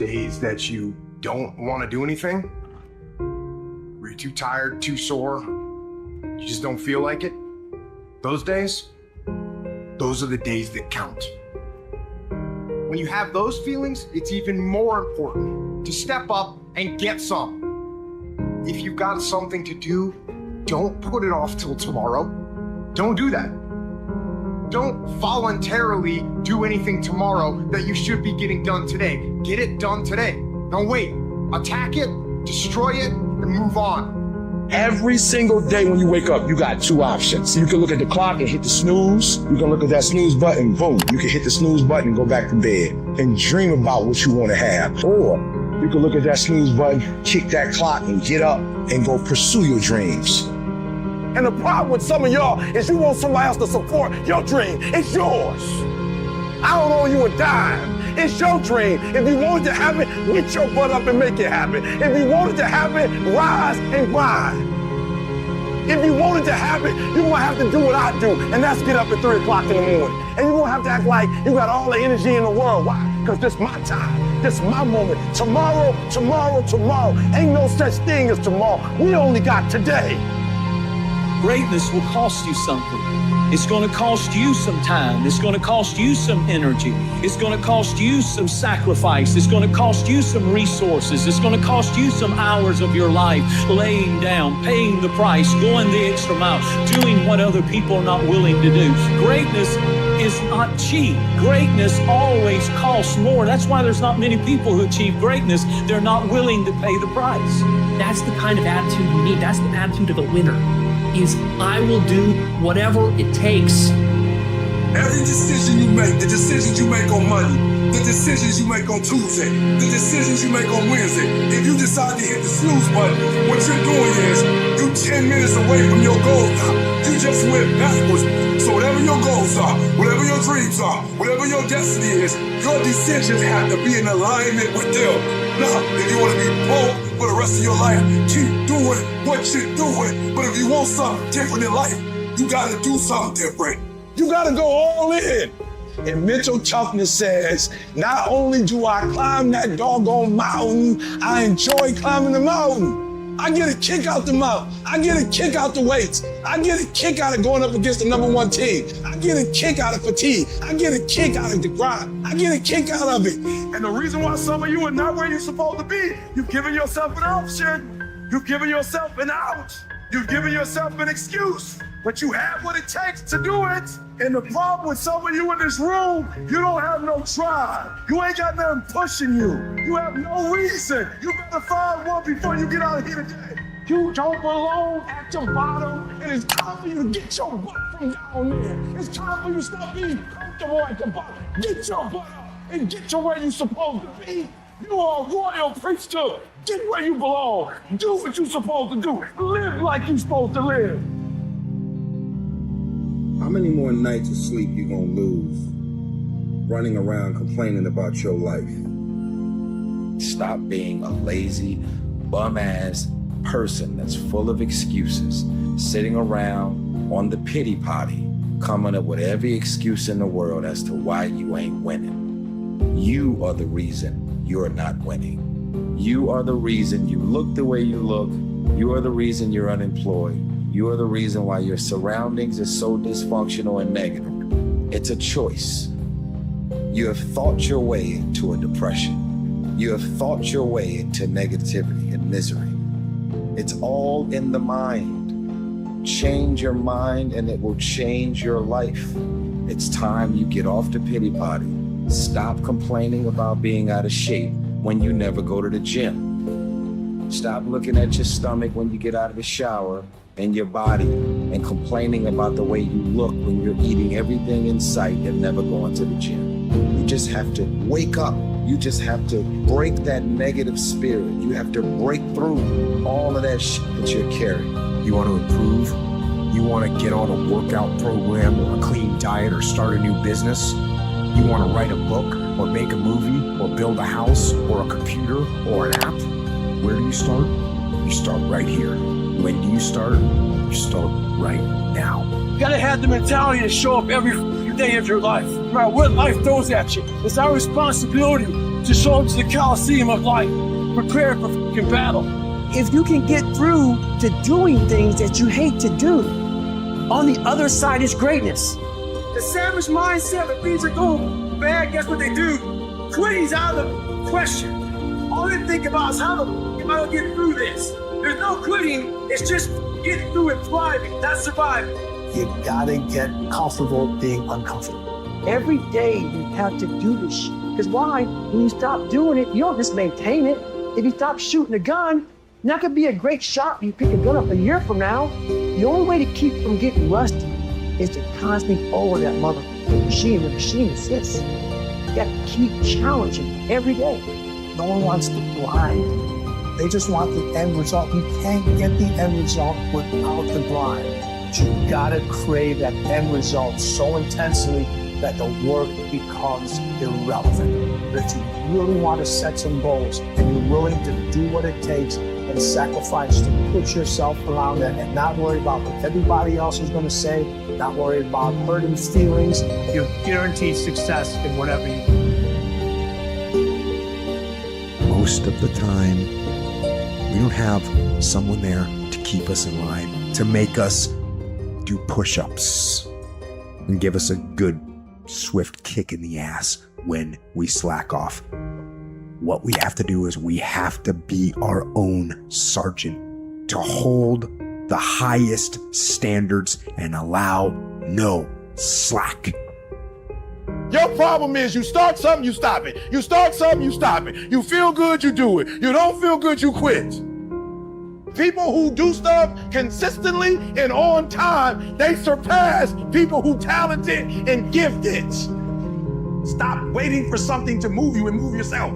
days that you don't want to do anything, where you're too tired, too sore, you just don't feel like it, those days, those are the days that count. When you have those feelings, it's even more important to step up and get some. If you've got something to do, don't put it off till tomorrow. Don't do that. Don't voluntarily do anything tomorrow that you should be getting done today. Get it done today. Don't wait. Attack it, destroy it, and move on. Every single day when you wake up, you got two options. You can look at the clock and hit the snooze. You can look at that snooze button, boom. You can hit the snooze button and go back to bed and dream about what you want to have. Or you can look at that snooze button, kick that clock, and get up and go pursue your dreams. And the problem with some of y'all is you want somebody else to support your dream. It's yours. I don't owe you a dime. It's your dream. If you want it to happen, get your butt up and make it happen. If you want it to happen, rise and grind. If you want it to happen, you're gonna have to do what I do, and that's get up at 3 o'clock in the morning. And you're gonna have to act like you got all the energy in the world. Why? Because this is my time. This is my moment. Tomorrow, tomorrow, tomorrow. Ain't no such thing as tomorrow. We only got today. Greatness will cost you something. It's going to cost you some time. It's going to cost you some energy. It's going to cost you some sacrifice. It's going to cost you some resources. It's going to cost you some hours of your life laying down, paying the price, going the extra mile, doing what other people are not willing to do. Greatness is not cheap. Greatness always costs more. That's why there's not many people who achieve greatness. They're not willing to pay the price. That's the kind of attitude you need. That's the attitude of a winner. Is I will do whatever it takes. Every decision you make, the decisions you make on Monday, the decisions you make on Tuesday, the decisions you make on Wednesday, if you decide to hit the snooze button, what you're doing is you're 10 minutes away from your goal now. You just went backwards. So whatever your goals are, whatever your dreams are, whatever your destiny is, your decisions have to be in alignment with them. Now, if you want to be broke for the rest of your life, keep doing what you're doing. But if you want something different in life, you gotta do something different. You gotta go all in. And mental toughness says, not only do I climb that doggone mountain, I enjoy climbing the mountain. I get a kick out the mountain. I get a kick out the weights. I get a kick out of going up against the #1 team. I get a kick out of fatigue. I get a kick out of the grind. I get a kick out of it. And the reason why some of you are not where you're supposed to be, you've given yourself an option. You've given yourself an out. You've given yourself an excuse. But you have what it takes to do it. And the problem with some of you in this room, you don't have no drive. You ain't got nothing pushing you. You have no reason. You better find one before you get out of here today. You don't belong at the bottom, and it's time for you to get your butt from down there. It's time for you to stop being comfortable at the bottom. Get your butt up and get to where you're supposed to be. You are a royal priesthood. Get where you belong. Do what you're supposed to do. Live like you're supposed to live. How many more nights of sleep you gonna lose running around complaining about your life? Stop being a lazy, bum-ass person that's full of excuses, sitting around on the pity potty, coming up with every excuse in the world as to why you ain't winning. You are the reason you're not winning. You are the reason you look the way you look. You are the reason you're unemployed. You are the reason why your surroundings are so dysfunctional and negative. It's a choice. You have thought your way into a depression. You have thought your way into negativity and misery. It's all in the mind. Change your mind and it will change your life. It's time you get off the pity potty. Stop complaining about being out of shape when you never go to the gym. Stop looking at your stomach when you get out of the shower and your body and complaining about the way you look when you're eating everything in sight and never going to the gym. You just have to wake up. You just have to break that negative spirit. You have to break through all of that shit that you're carrying. You want to improve? You want to get on a workout program or a clean diet or start a new business? You want to write a book or make a movie or build a house or a computer or an app? Where do you start? You start right here. When do you start? You start right now. You gotta have the mentality to show up every day of your life, no matter what life throws at you. It's our responsibility to show up to the Coliseum of life, prepared for fucking battle. If you can get through to doing things that you hate to do, on the other side is greatness. The savage mindset, when things are going bad, guess what they do? Quitting's out of the question. All they think about is how am I gonna get through this? There's no quitting, it's just getting through and thriving, not surviving. You gotta get comfortable being uncomfortable. Every day you have to do this shit. Because why? When you stop doing it, you don't just maintain it. If you stop shooting a gun, you're not gonna be a great shot when you pick a gun up a year from now. The only way to keep from getting rusty is to constantly forward that motherfucking machine. The machine exists. You got to keep challenging every day. No one wants to grind. They just want the end result. You can't get the end result without the grind. But you gotta crave that end result so intensely that the work becomes irrelevant. But if you really want to set some goals and you're willing to do what it takes and sacrifice to put yourself around it and not worry about what everybody else is going to say, not worry about hurting feelings, you're guaranteed success in whatever you do. Most of the time, we don't have someone there to keep us in line, to make us do push-ups and give us a good, swift kick in the ass when we slack off. What we have to do is we have to be our own sergeant, to hold the highest standards and allow no slack. Your problem is you start something, you stop it. You start something, you stop it. You feel good, you do it. You don't feel good, you quit. People who do stuff consistently and on time, they surpass people who talented and gifted. Stop waiting for something to move you and move yourself.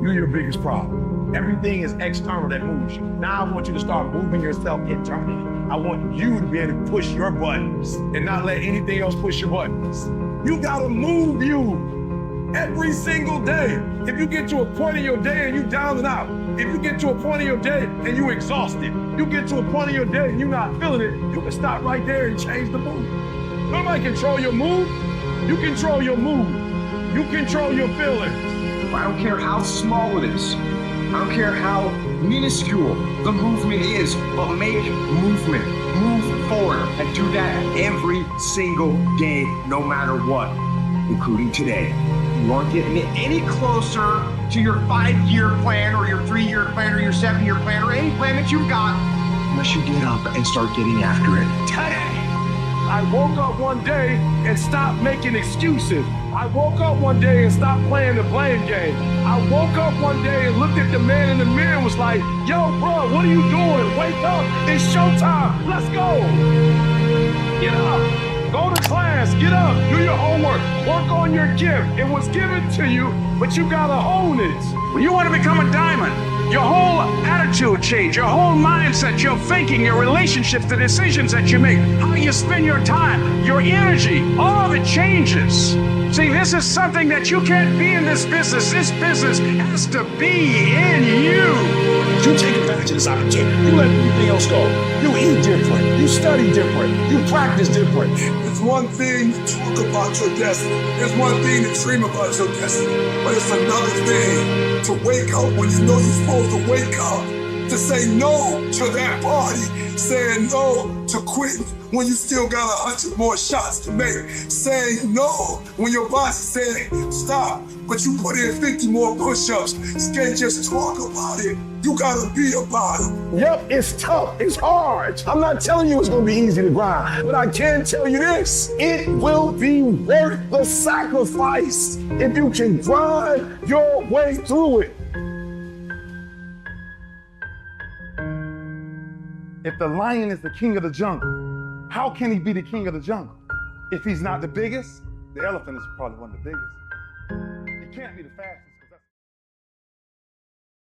You're your biggest problem. Everything is external that moves you. Now I want you to start moving yourself internally. I want you to be able to push your buttons and not let anything else push your buttons. You gotta move you every single day. If you get to a point in your day and you down and out, if you get to a point in your day and you exhausted, you get to a point in your day and you're not feeling it, you can stop right there and change the mood. Nobody control your mood. You control your mood. You control your feelings. I don't care how small it is. I don't care how minuscule the movement is, but make movement. Move forward and do that every single day, no matter what, including today. You aren't getting any closer to your 5-year plan or your 3-year plan or your 7-year plan or any plan that you've got unless you get up and start getting after it today. I woke up one day and stopped making excuses. I woke up one day and stopped playing the blame game. I woke up one day and looked at the man in the mirror and was like, yo, bro, what are you doing? Wake up, it's showtime, let's go. Get up, go to class, get up, do your homework, work on your gift. It was given to you, but you gotta own it. When you want to become a diamond, your whole attitude change, your whole mindset, your thinking, your relationships, the decisions that you make, how you spend your time, your energy, all of it changes. See, this is something that you can't be in this business. This business has to be in you. You take advantage of this opportunity. You let everything else go. You eat different. You study different. You practice different. It's one thing to talk about your destiny. It's one thing to dream about your destiny. But it's another thing to wake up when you know you're supposed to wake up. To say no to that party. Saying no to quitting when you still got 100 more shots to make. Saying no when your boss is saying stop, but you put in 50 more push-ups. You can't just talk about it. You gotta be about it. Yep, it's tough. It's hard. I'm not telling you it's gonna be easy to grind, but I can tell you this. It will be worth the sacrifice if you can grind your way through it. If the lion is the king of the jungle, how can he be the king of the jungle? If he's not the biggest, the elephant is probably one of the biggest. He can't be the fastest.